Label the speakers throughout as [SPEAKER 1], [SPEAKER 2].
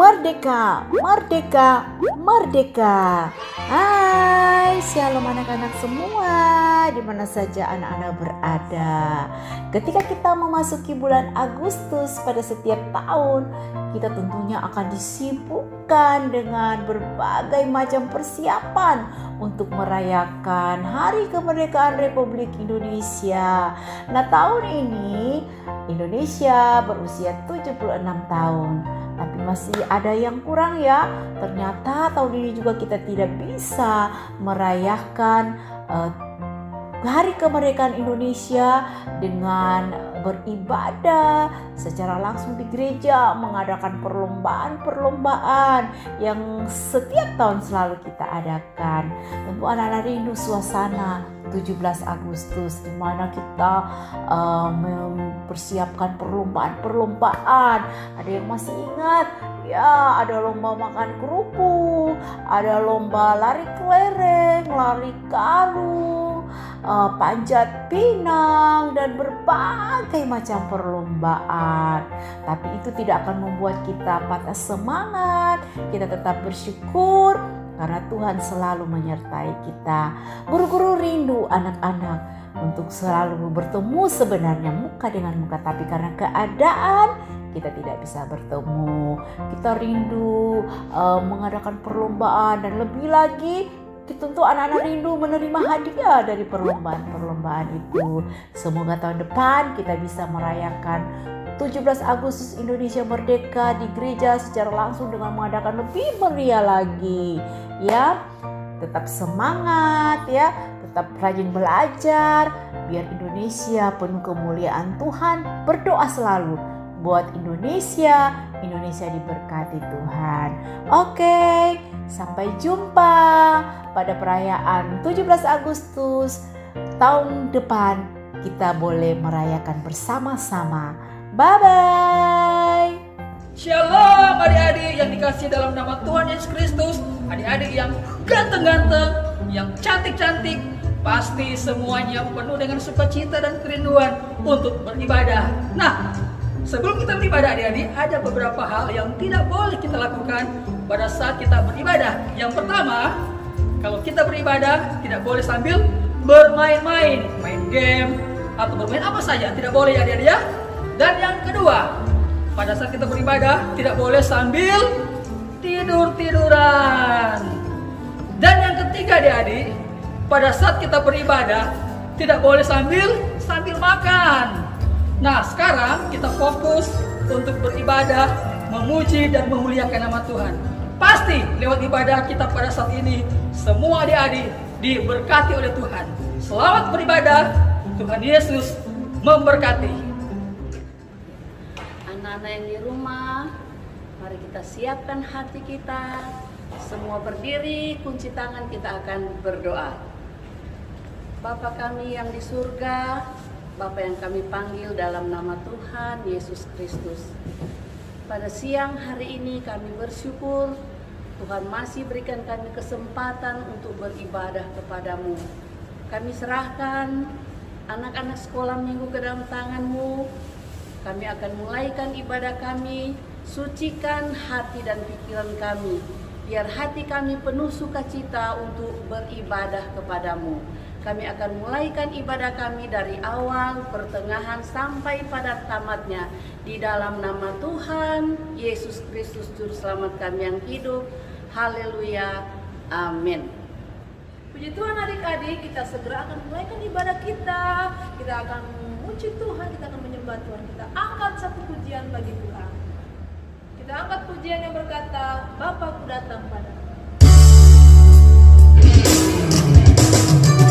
[SPEAKER 1] Merdeka, merdeka, merdeka. Hai, shalom anak-anak semua, di mana saja anak-anak berada. Ketika kita memasuki bulan Agustus pada setiap tahun, kita tentunya akan disibukkan dengan berbagai macam persiapan untuk merayakan Hari Kemerdekaan Republik Indonesia. Nah, tahun ini Indonesia berusia 76 tahun. Tapi masih ada yang kurang ya. Ternyata tahun ini juga kita tidak bisa merayakan Hari Kemerdekaan Indonesia dengan beribadah secara langsung di gereja, mengadakan perlombaan-perlombaan yang setiap tahun selalu kita adakan. Tentu anak-anak rindu suasana 17 Agustus di mana kita mempersiapkan perlombaan-perlombaan. Ada yang masih ingat? Ya, ada lomba makan kerupuk, ada lomba lari kelereng, lari karung, panjat pinang, dan berbagai macam perlombaan. Tapi itu tidak akan membuat kita patah semangat. Kita tetap bersyukur karena Tuhan selalu menyertai kita. Guru-guru rindu anak-anak untuk selalu bertemu sebenarnya muka dengan muka, tapi karena keadaan kita tidak bisa bertemu. Kita rindu mengadakan perlombaan, dan lebih lagi tentu anak-anak rindu menerima hadiah dari perlombaan-perlombaan itu. Semoga tahun depan kita bisa merayakan 17 Agustus Indonesia Merdeka di gereja secara langsung dengan mengadakan lebih meriah lagi. Ya, tetap semangat ya, tetap rajin belajar biar Indonesia penuh kemuliaan Tuhan. Berdoa selalu buat Indonesia diberkati Tuhan. Oke, sampai jumpa pada perayaan 17 Agustus tahun depan. Kita boleh merayakan bersama-sama. Bye-bye.
[SPEAKER 2] Shalom adik-adik yang dikasih dalam nama Tuhan Yesus Kristus. Adik-adik yang ganteng-ganteng, yang cantik-cantik, pasti semuanya penuh dengan sukacita dan kerinduan untuk beribadah. Nah, sebelum kita beribadah adik-adik, ada beberapa hal yang tidak boleh kita lakukan pada saat kita beribadah. Yang pertama, kalau kita beribadah tidak boleh sambil bermain-main, main game atau bermain apa saja, tidak boleh ya adik-adik ya. Dan yang kedua, pada saat kita beribadah tidak boleh sambil tidur-tiduran. Dan yang ketiga adik-adik, pada saat kita beribadah tidak boleh sambil makan. Nah, sekarang kita fokus untuk beribadah, memuji dan memuliakan nama Tuhan. Pasti lewat ibadah kita pada saat ini, semua adik-adik diberkati oleh Tuhan. Selamat beribadah, Tuhan Yesus memberkati.
[SPEAKER 3] Anak-anak yang di rumah, mari kita siapkan hati kita. Semua berdiri, kunci tangan, kita akan berdoa. Bapa kami yang di surga, Bapa yang kami panggil dalam nama Tuhan Yesus Kristus. Pada siang hari ini kami bersyukur Tuhan masih berikan kami kesempatan untuk beribadah kepadamu. Kami serahkan anak-anak sekolah minggu ke dalam tangan-Mu. Kami akan mulaikan ibadah kami, sucikan hati dan pikiran kami, biar hati kami penuh sukacita untuk beribadah kepadamu. Kami akan mulaikan ibadah kami dari awal, pertengahan, sampai pada tamatnya. Di dalam nama Tuhan Yesus Kristus Juru Selamat kami yang hidup. Haleluya. Amin.
[SPEAKER 4] Puji Tuhan adik-adik, kita segera akan mulaikan ibadah kita. Kita akan memuji Tuhan, kita akan menyembah Tuhan. Kita angkat satu pujian bagi Tuhan. Kita angkat pujian yang berkata, Bapakku datang padamu.
[SPEAKER 5] Menyembahmu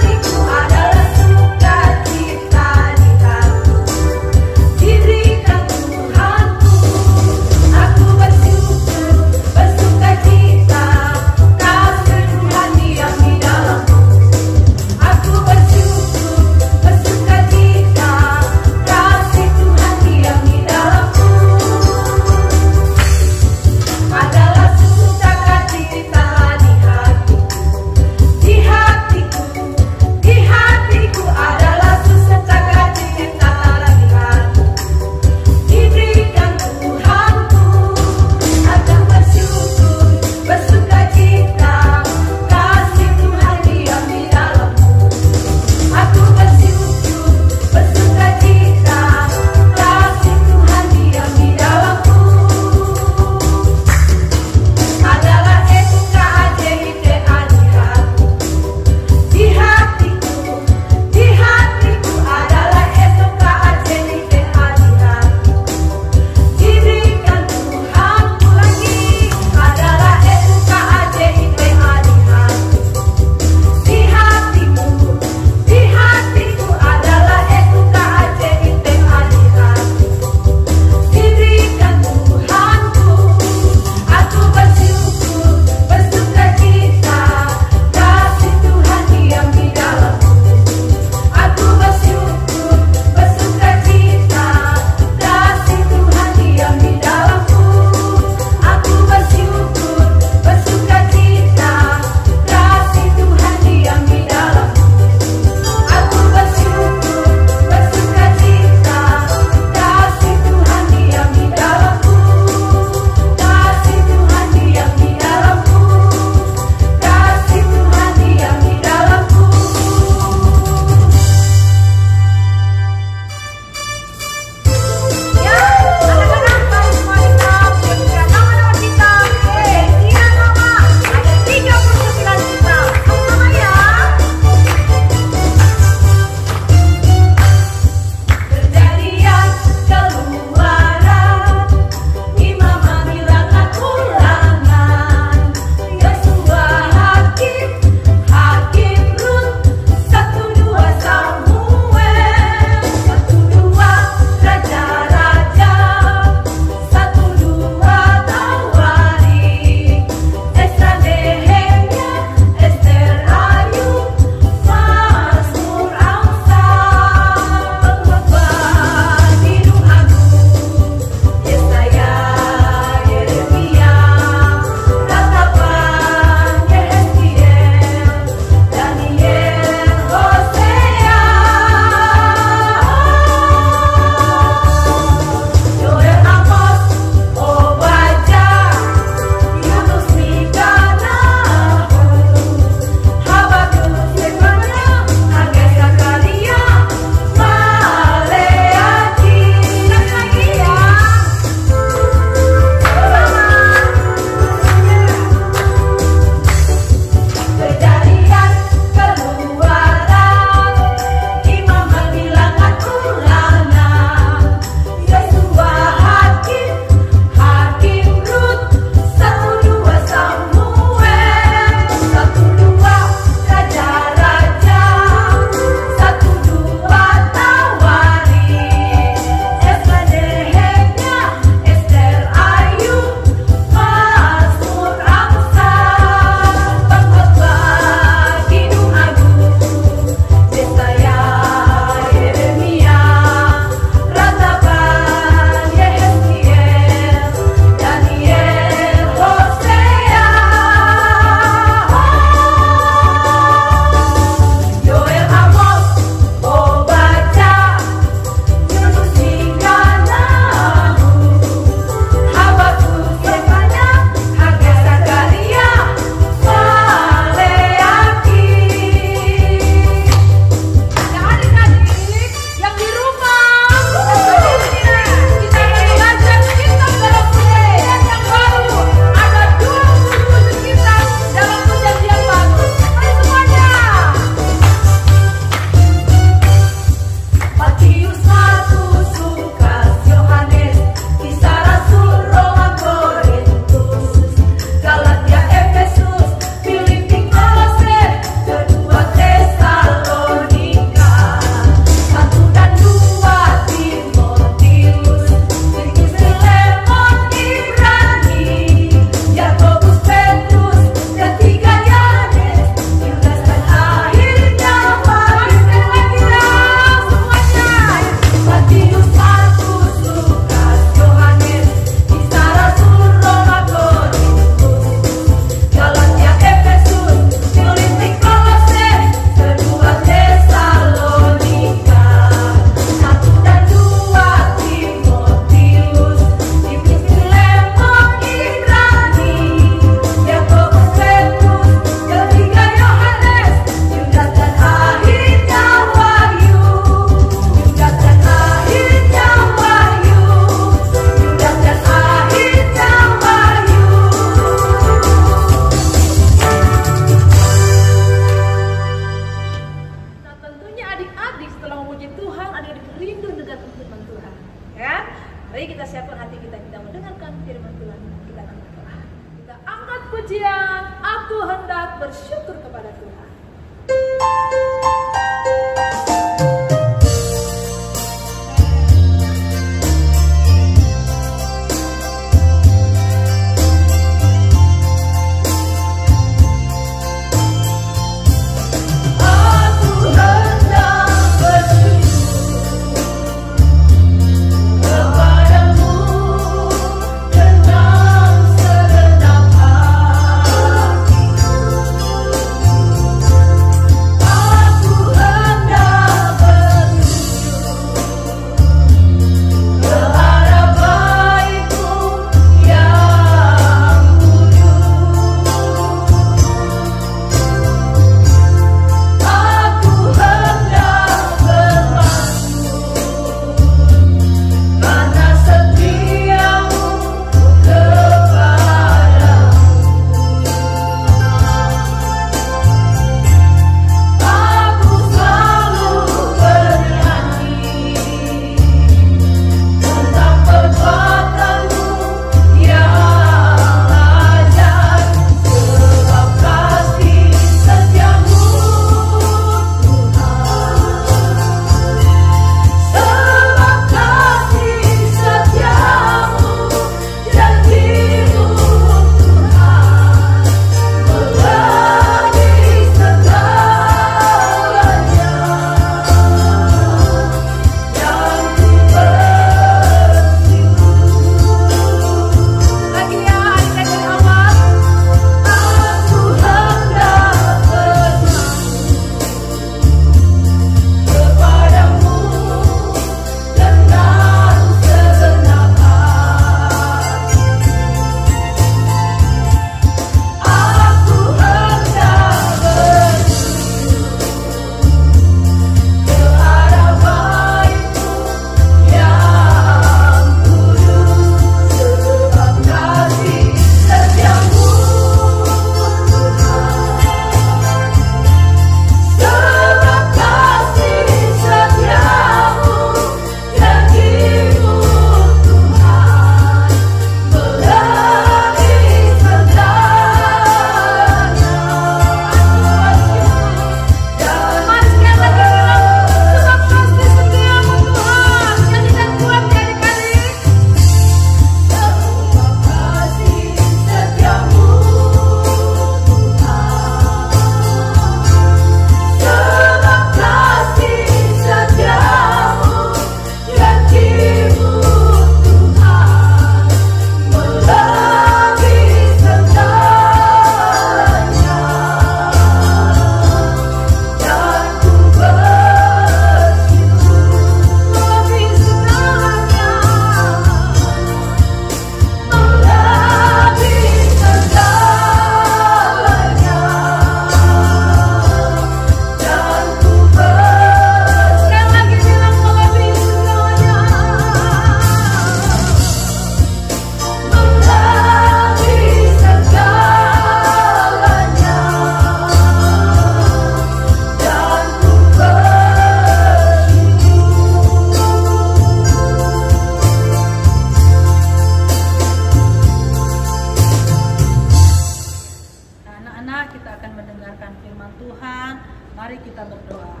[SPEAKER 5] Anak-anak, kita akan mendengarkan firman Tuhan. Mari kita berdoa.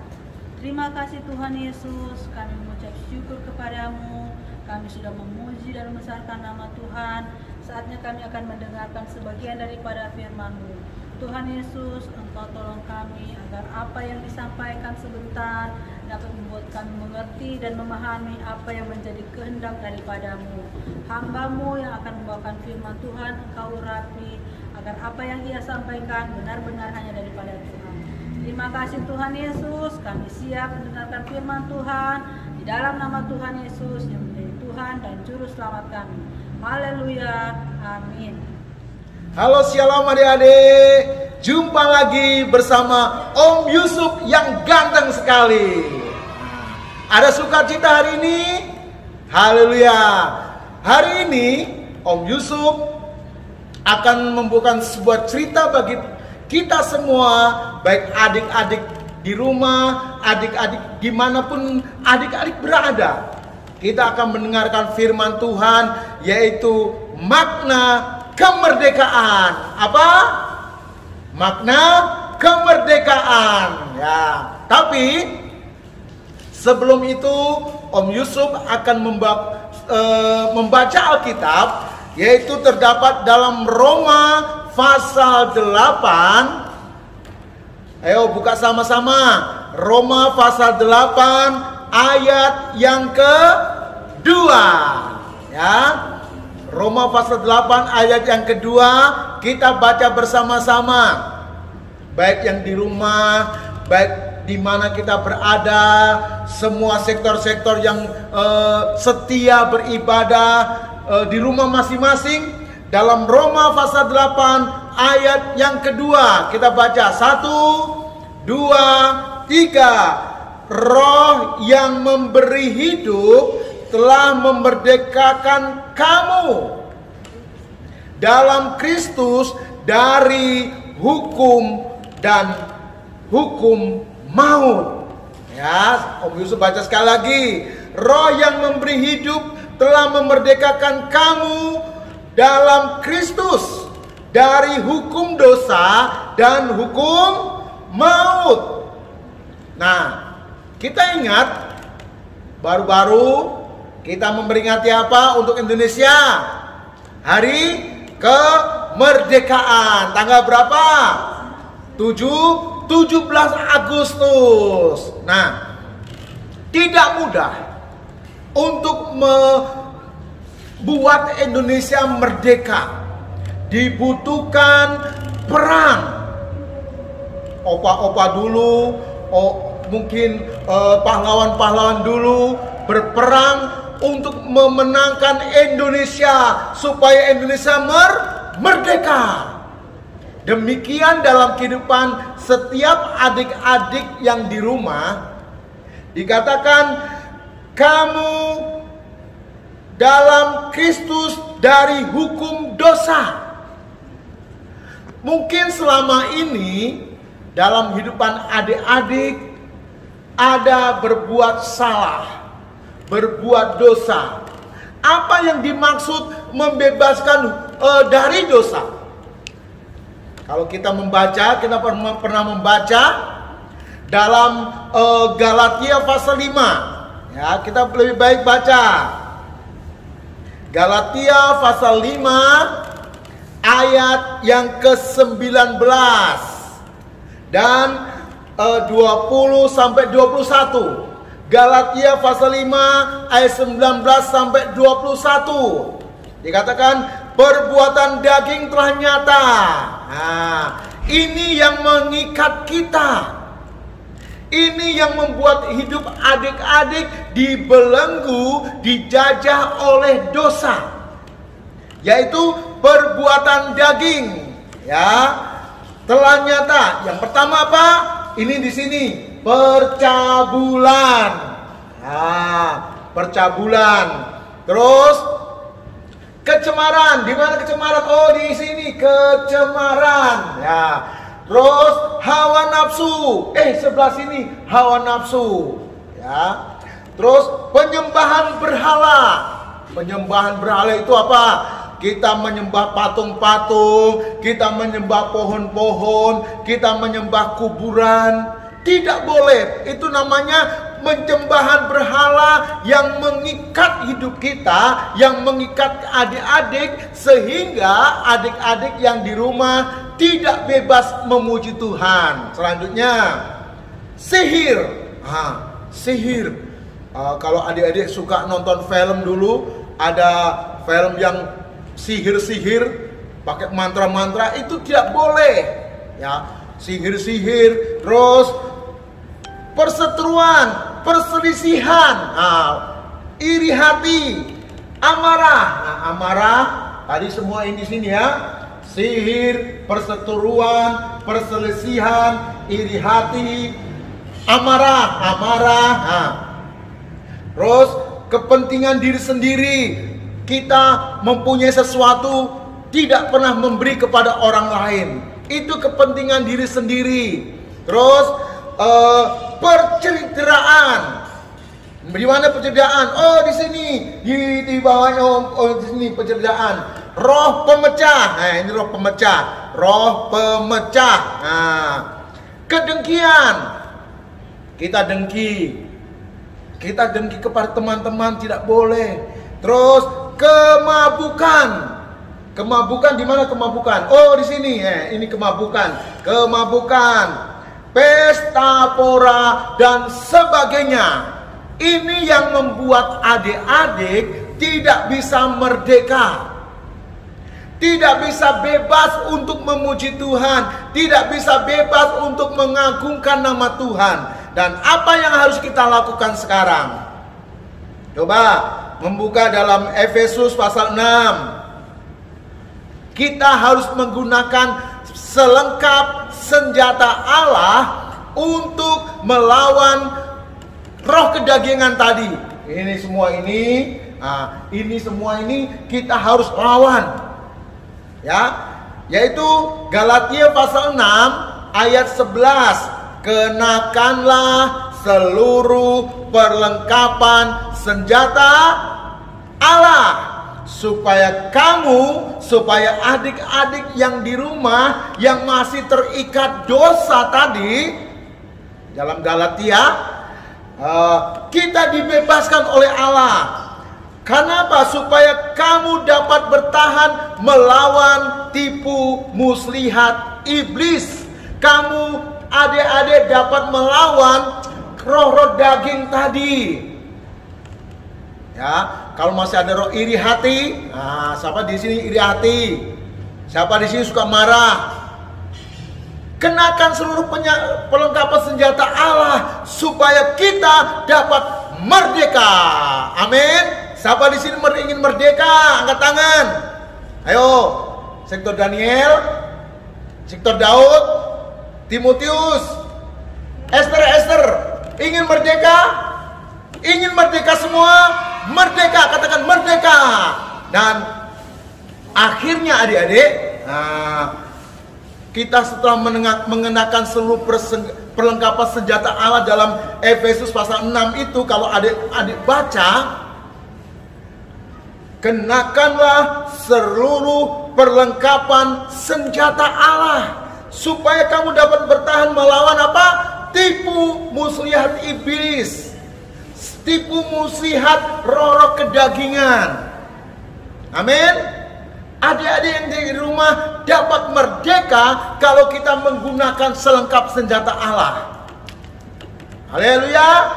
[SPEAKER 5] Terima kasih Tuhan Yesus, kami mengucap syukur kepadamu. Kami sudah memuji dan membesarkan nama Tuhan. Saatnya kami akan mendengarkan sebagian daripada firman-Mu. Tuhan Yesus, Engkau tolong kami agar apa yang disampaikan sebentar dapat membuat kami mengerti dan memahami apa yang menjadi kehendak daripada-Mu. Hamba-Mu yang akan membawakan firman Tuhan, Engkau urapi agar apa yang Ia sampaikan benar-benar hanya daripada Tuhan. Terima kasih Tuhan Yesus, kami siap mendengarkan firman Tuhan di dalam nama Tuhan Yesus yang menjadi Tuhan dan Juru Selamat kami. Haleluya, amin.
[SPEAKER 6] Halo shalom adik-adik, jumpa lagi bersama Om Yusuf yang ganteng sekali. Ada sukacita hari ini? Haleluya. Hari ini Om Yusuf akan membuka sebuah cerita bagi kita semua, baik adik-adik di rumah, adik-adik dimanapun adik-adik berada. Kita akan mendengarkan firman Tuhan, yaitu makna kemerdekaan. Apa? Makna kemerdekaan. Ya. Tapi sebelum itu Om Yusuf akan membaca Alkitab, yaitu terdapat dalam Roma pasal 8. Ayo buka sama-sama. Roma pasal 8 ayat yang kedua. Ya. Roma pasal 8 ayat yang kedua, kita baca bersama-sama. Baik yang di rumah, baik di mana kita berada, semua sektor-sektor yang setia beribadah di rumah masing-masing. Dalam Roma pasal 8 ayat yang kedua, kita baca 1, 2, 3. Roh yang memberi hidup telah memerdekakan kamu dalam Kristus dari hukum dan hukum maut. Ya, Om Yusuf baca sekali lagi. Roh yang memberi hidup telah memerdekakan kamu dalam Kristus dari hukum dosa dan hukum maut. Nah, kita ingat baru-baru kita memperingati apa untuk Indonesia? Hari kemerdekaan. Tanggal berapa? 17 Agustus. Nah, tidak mudah untuk membuat Indonesia merdeka. Dibutuhkan perang. Opa-opa dulu, mungkin pahlawan-pahlawan dulu berperang untuk memenangkan Indonesia supaya Indonesia merdeka. Demikian dalam kehidupan setiap adik-adik yang di rumah. Dikatakan kamu dalam Kristus dari hukum dosa. Mungkin selama ini dalam kehidupan adik-adik ada berbuat salah, berbuat dosa. Apa yang dimaksud membebaskan dari dosa? Kalau kita membaca, kita pernah membaca dalam Galatia pasal 5. Ya, kita lebih baik baca Galatia pasal 5 ayat yang ke-19 dan 20 sampai 21. Galatia pasal 5 ayat 19 sampai 21. Dikatakan perbuatan daging telah nyata. Nah, ini yang mengikat kita. Ini yang membuat hidup adik-adik dibelenggu, dijajah oleh dosa. Yaitu perbuatan daging. Ya, telah nyata. Yang pertama apa? Ini di sini. Percabulan. Nah, percabulan. Terus kecemaran. Di mana kecemaran? Oh, di sini kecemaran. Ya. Terus hawa nafsu. Sebelah sini hawa nafsu. Ya. Terus penyembahan berhala. Penyembahan berhala itu apa? kita menyembah patung-patung, kita menyembah pohon-pohon, kita menyembah kuburan. Tidak boleh. Itu namanya penyembahan berhala yang mengikat hidup kita, yang mengikat adik-adik, sehingga adik-adik yang di rumah tidak bebas memuji Tuhan. Selanjutnya, sihir. Sihir. Kalau adik-adik suka nonton film dulu, ada film yang sihir-sihir, pakai mantra-mantra, itu tidak boleh. Ya, sihir-sihir, terus perseteruan, perselisihan, iri hati, amarah. Amarah tadi semua ini di sini ya. Sihir, perseteruan, perselisihan, iri hati, amarah. Terus kepentingan diri sendiri. Kita mempunyai sesuatu, tidak pernah memberi kepada orang lain. Itu kepentingan diri sendiri. Terus perceritaan. Di mana penceritaan? Oh, di sini, di bawahnya. Oh, di sini penceritaan. Roh pemecah. Nah, ini roh pemecah. Roh pemecah. Nah, kedengkian. Kita dengki. Kita dengki kepada teman-teman, tidak boleh. Terus kemabukan. Kemabukan di mana kemabukan? Oh, di sini. Ini kemabukan. Kemabukan, pesta pora dan sebagainya. Ini yang membuat adik-adik tidak bisa merdeka. Tidak bisa bebas untuk memuji Tuhan, tidak bisa bebas untuk mengagungkan nama Tuhan. Dan apa yang harus kita lakukan sekarang? Coba membuka dalam Efesus pasal 6. Kita harus menggunakan selengkap senjata Allah untuk melawan roh kedagingan tadi. Ini semua ini kita harus lawan. Ya, yaitu Galatia pasal 6 ayat 11. Kenakanlah seluruh perlengkapan senjata Allah, supaya adik-adik yang di rumah yang masih terikat dosa tadi dalam Galatia, kita dibebaskan oleh Allah. Kenapa? Supaya kamu dapat bertahan melawan tipu muslihat iblis. Kamu adik-adik dapat melawan roh-roh daging tadi. Ya, kalau masih ada roh iri hati, siapa di sini iri hati? Siapa di sini suka marah? Kenakan seluruh perlengkapan senjata Allah supaya kita dapat merdeka. Amin. Siapa di sini ingin merdeka? Angkat tangan. Ayo, sektor Daniel, sektor Daud, Timotius, Esther, ingin merdeka? Ingin merdeka semua? Merdeka, katakan merdeka. Dan akhirnya adik-adik, kita setelah mengenakan seluruh perlengkapan senjata Allah dalam Efesus pasal 6 itu, kalau adik-adik baca, kenakanlah seluruh perlengkapan senjata Allah supaya kamu dapat bertahan melawan apa? Tipu muslihat iblis, tipu muslihat roh-roh kedagingan. Amin. Adik-adik yang di rumah dapat merdeka kalau kita menggunakan selengkap senjata Allah. Haleluya.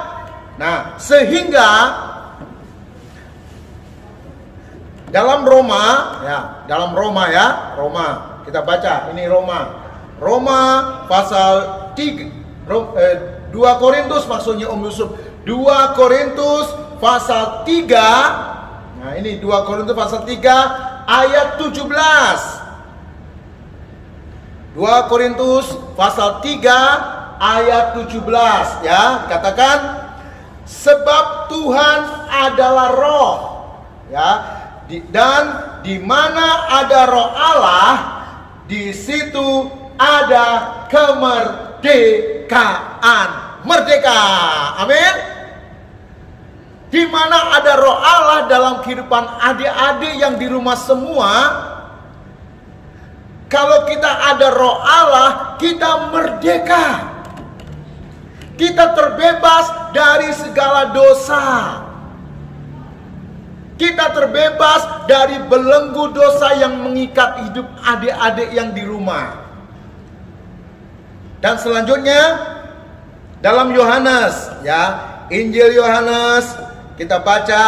[SPEAKER 6] Nah, sehingga dalam Roma kita baca ini Roma pasal 3, 2 Korintus maksudnya Om Yusuf, 2 Korintus pasal 3. Nah, ini 2 Korintus pasal 3 ayat 17. 2 Korintus pasal 3 ayat 17 ya, katakan sebab Tuhan adalah roh ya. Dan di mana ada roh Allah, di situ ada kemerdekaan. Merdeka. Amin. Di mana ada roh Allah dalam kehidupan adik-adik yang di rumah semua. Kalau kita ada roh Allah, kita merdeka. Kita terbebas dari segala dosa. Kita terbebas dari belenggu dosa yang mengikat hidup adik-adik yang di rumah. Dan selanjutnya dalam Yohanes, ya, Injil Yohanes, kita baca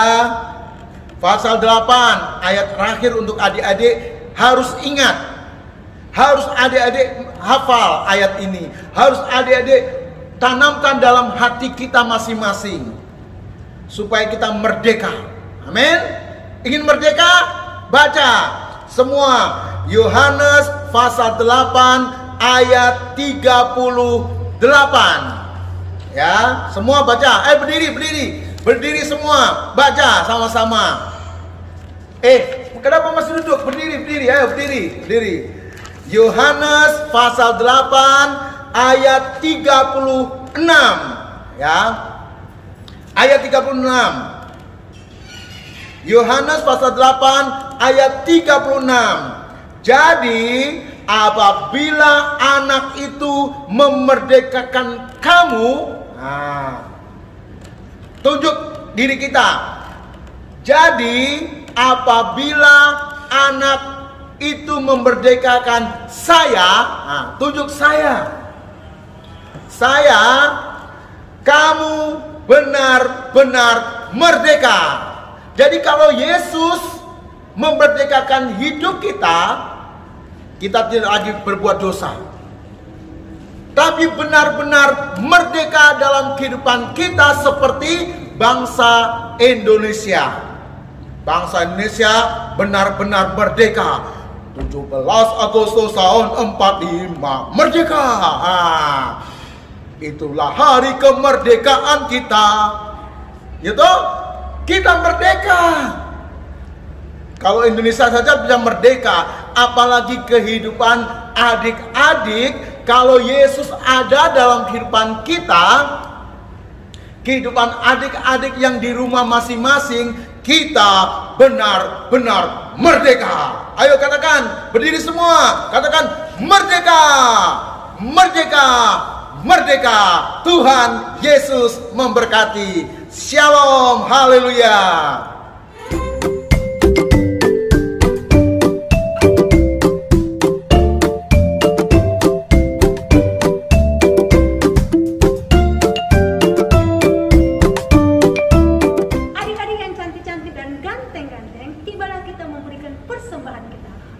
[SPEAKER 6] pasal 8 ayat terakhir. Untuk adik-adik harus ingat, harus adik-adik hafal ayat ini, harus adik-adik tanamkan dalam hati kita masing-masing supaya kita merdeka. Amin. Ingin merdeka? Baca semua Yohanes pasal 8 ayat 38. Ya, semua baca. Berdiri semua, baca sama-sama. Kenapa masih duduk? Berdiri, ayo berdiri. Yohanes pasal 8 ayat 36. Ya. Ayat 36. Yohanes pasal 8 ayat 36. Jadi apabila anak itu memerdekakan kamu, tunjuk diri kita. Jadi apabila anak itu memerdekakan saya, tunjuk saya. Kamu benar-benar merdeka. Jadi kalau Yesus memerdekakan hidup kita, kita tidak lagi berbuat dosa, tapi benar-benar merdeka dalam kehidupan kita seperti bangsa Indonesia. Bangsa Indonesia benar-benar merdeka. 17 Agustus tahun 45 merdeka. Itulah hari kemerdekaan kita. Gitu? Kita merdeka. Kalau Indonesia saja bisa merdeka, apalagi kehidupan adik-adik. Kalau Yesus ada dalam kehidupan kita, kehidupan adik-adik yang di rumah masing-masing, kita benar-benar merdeka. Ayo katakan, berdiri semua, katakan merdeka, merdeka, merdeka. Tuhan Yesus memberkati. Shalom, haleluya.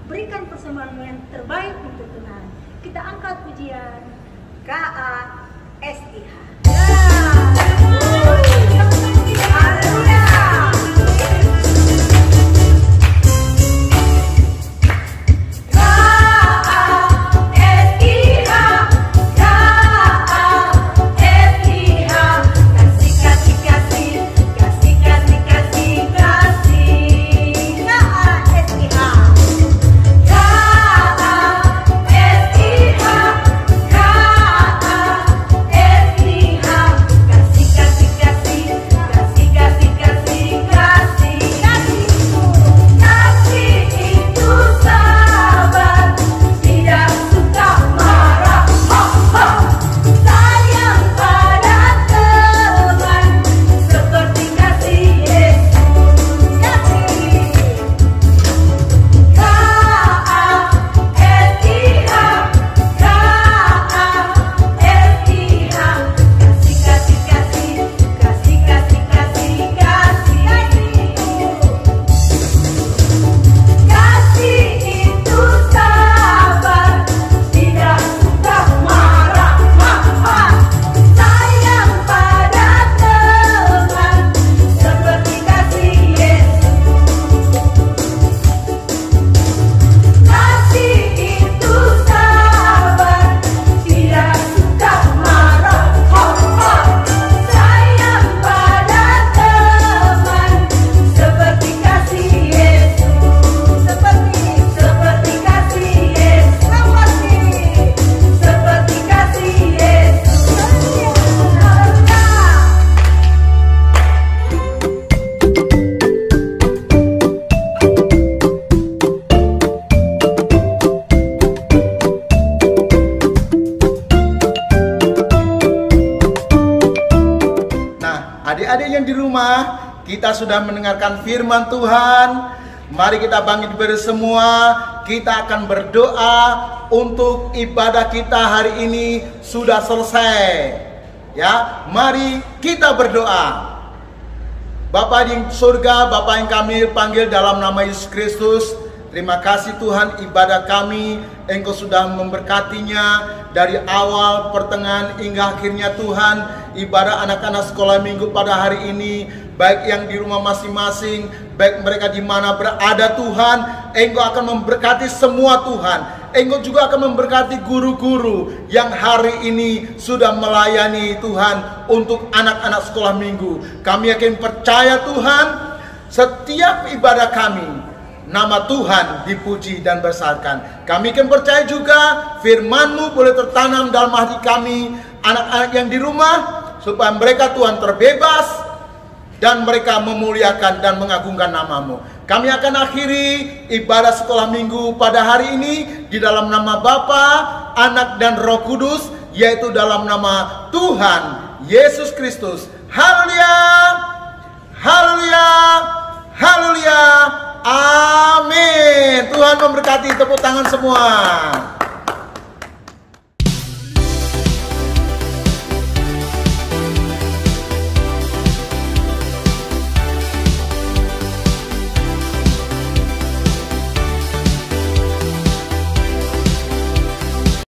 [SPEAKER 7] Berikan persembahan yang terbaik untuk Tuhan. Kita angkat pujian KASIH.
[SPEAKER 8] SIH
[SPEAKER 6] yang di rumah, kita sudah mendengarkan firman Tuhan. Mari kita bangkit bersama, kita akan berdoa untuk ibadah kita hari ini sudah selesai. Ya, mari kita berdoa. Bapa di surga, Bapa yang kami panggil dalam nama Yesus Kristus, terima kasih Tuhan, ibadah kami Engkau sudah memberkatinya dari awal, pertengahan hingga akhirnya Tuhan. Ibadah anak-anak sekolah minggu pada hari ini, baik yang di rumah masing-masing, baik mereka di mana berada Tuhan, Engkau akan memberkati semua Tuhan. Engkau juga akan memberkati guru-guru yang hari ini sudah melayani Tuhan untuk anak-anak sekolah minggu. Kami yakin percaya Tuhan, setiap ibadah kami, nama Tuhan dipuji dan besarkan. Kami akan percaya juga firman-Mu boleh tertanam dalam hati kami, anak-anak yang di rumah, supaya mereka Tuhan terbebas dan mereka memuliakan dan mengagungkan nama-Mu. Kami akan akhiri ibadah sekolah minggu pada hari ini di dalam nama Bapa, Anak dan Roh Kudus, yaitu dalam nama Tuhan Yesus Kristus. Haleluya, haleluya, haleluya. Amin. Tuhan memberkati, tepuk tangan semua.